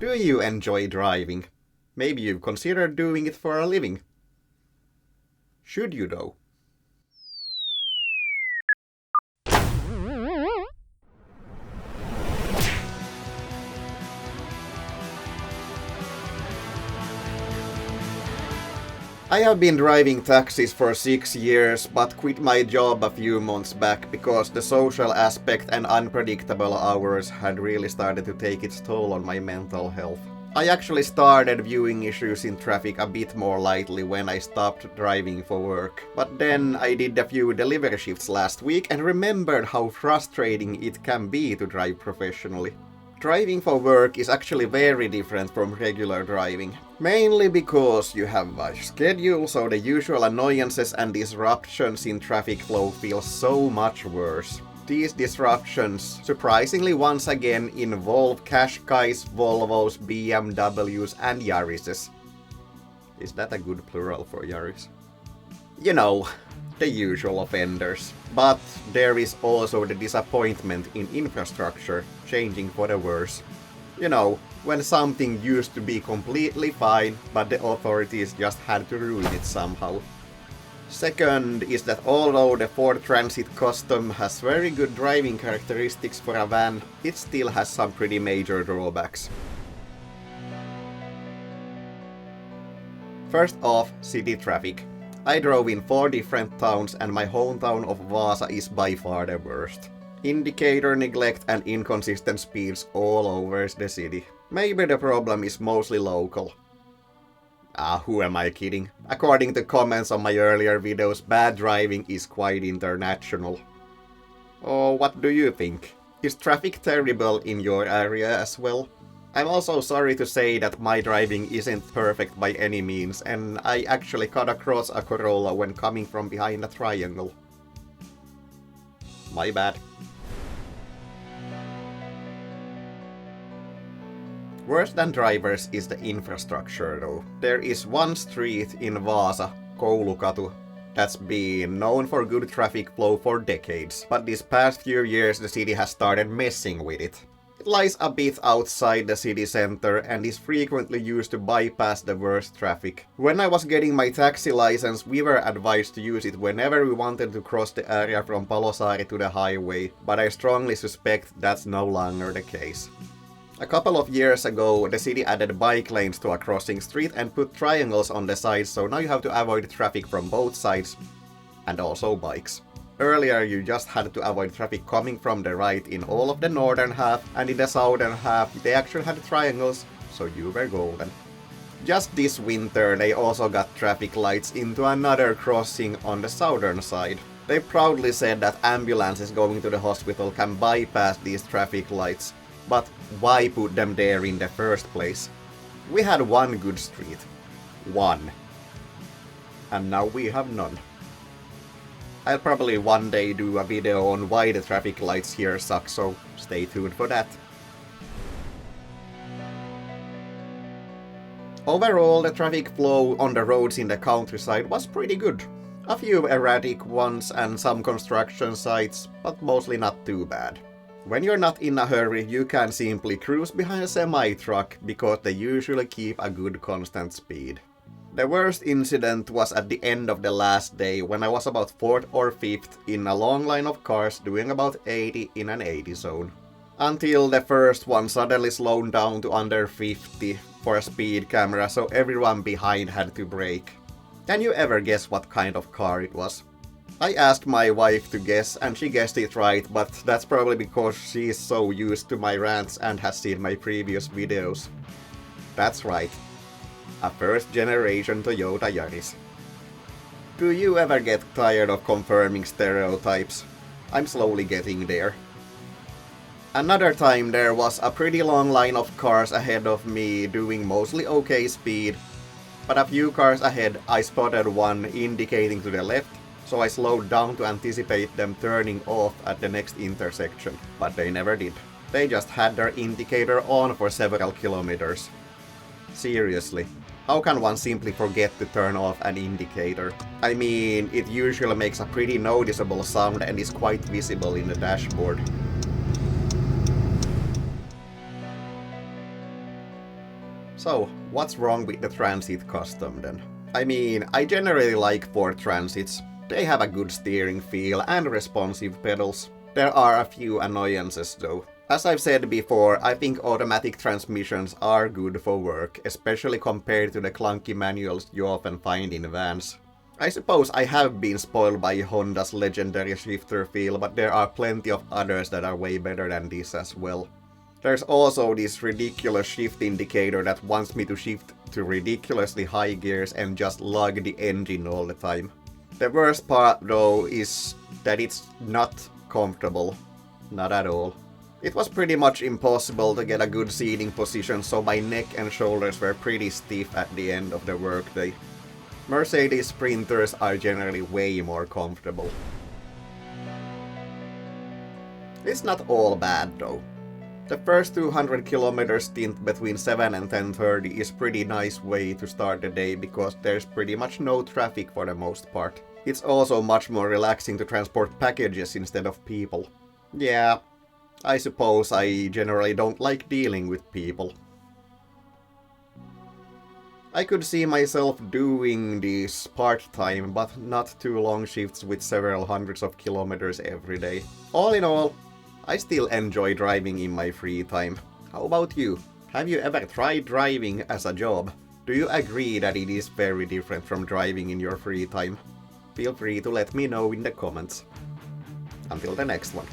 Do you enjoy driving? Maybe you've considered doing it for a living. Should you though? I have been driving taxis for 6 years, but quit my job a few months back because the social aspect and unpredictable hours had really started to take its toll on my mental health. I actually started viewing issues in traffic a bit more lightly when I stopped driving for work. But then I did a few delivery shifts last week and remembered how frustrating it can be to drive professionally. Driving for work is actually very different from regular driving. Mainly because you have a schedule, so the usual annoyances and disruptions in traffic flow feel so much worse. These disruptions, surprisingly once again, involve Qashqais, Volvos, BMWs, and Yarises. Is that a good plural for Yaris? You know, the usual offenders. But there is also the disappointment in infrastructure changing for the worse. You know, when something used to be completely fine, but the authorities just had to ruin it somehow. Second is that although the Ford Transit Custom has very good driving characteristics for a van, it still has some pretty major drawbacks. First off, city traffic. I drove in 4 different towns and my hometown of Vaasa is by far the worst. Indicator neglect and inconsistent speeds all over the city. Maybe the problem is mostly local. Who am I kidding? According to comments on my earlier videos, bad driving is quite international. Oh, what do you think? Is traffic terrible in your area as well? I'm also sorry to say that my driving isn't perfect by any means, and I actually cut across a Corolla when coming from behind a triangle. My bad. Worse than drivers is the infrastructure though. There is one street in Vaasa, Koulukatu, that's been known for good traffic flow for decades, but these past few years the city has started messing with it. It lies a bit outside the city center and is frequently used to bypass the worst traffic. When I was getting my taxi license, we were advised to use it whenever we wanted to cross the area from Palosaari to the highway, but I strongly suspect that's no longer the case. A couple of years ago, the city added bike lanes to a crossing street and put triangles on the sides, so now you have to avoid traffic from both sides, and also bikes. Earlier you just had to avoid traffic coming from the right in all of the northern half, and in the southern half they actually had triangles, so you were golden. Just this winter they also got traffic lights into another crossing on the southern side. They proudly said that ambulances going to the hospital can bypass these traffic lights, but why put them there in the first place? We had one good street. One. And now we have none. I'll probably one day do a video on why the traffic lights here suck, so stay tuned for that. Overall, the traffic flow on the roads in the countryside was pretty good. A few erratic ones and some construction sites, but mostly not too bad. When you're not in a hurry, you can simply cruise behind a semi-truck because they usually keep a good constant speed. The worst incident was at the end of the last day when I was about 4th or 5th in a long line of cars doing about 80 in an 80 zone. Until the first one suddenly slowed down to under 50 for a speed camera, so everyone behind had to brake. Can you ever guess what kind of car it was? I asked my wife to guess and she guessed it right, but that's probably because she is so used to my rants and has seen my previous videos. That's right. A first generation Toyota Yaris. Do you ever get tired of confirming stereotypes? I'm slowly getting there. Another time there was a pretty long line of cars ahead of me doing mostly okay speed, but a few cars ahead I spotted one indicating to the left, so I slowed down to anticipate them turning off at the next intersection, but they never did. They just had their indicator on for several kilometers. Seriously, how can one simply forget to turn off an indicator? I mean, it usually makes a pretty noticeable sound and is quite visible in the dashboard. So, what's wrong with the Transit Custom then? I mean, I generally like Ford Transits. They have a good steering feel and responsive pedals. There are a few annoyances though. As I've said before, I think automatic transmissions are good for work, especially compared to the clunky manuals you often find in vans. I suppose I have been spoiled by Honda's legendary shifter feel, but there are plenty of others that are way better than this as well. There's also this ridiculous shift indicator that wants me to shift to ridiculously high gears and just lug the engine all the time. The worst part though is that it's not comfortable. Not at all. It was pretty much impossible to get a good seating position, so my neck and shoulders were pretty stiff at the end of the workday. Mercedes Sprinters are generally way more comfortable. It's not all bad though. The first 200 km stint between 7 and 10:30 is pretty nice way to start the day because there's pretty much no traffic for the most part. It's also much more relaxing to transport packages instead of people. Yeah, I suppose I generally don't like dealing with people. I could see myself doing this part-time, but not too long shifts with several hundreds of kilometers every day. All in all, I still enjoy driving in my free time. How about you? Have you ever tried driving as a job? Do you agree that it is very different from driving in your free time? Feel free to let me know in the comments. Until the next one.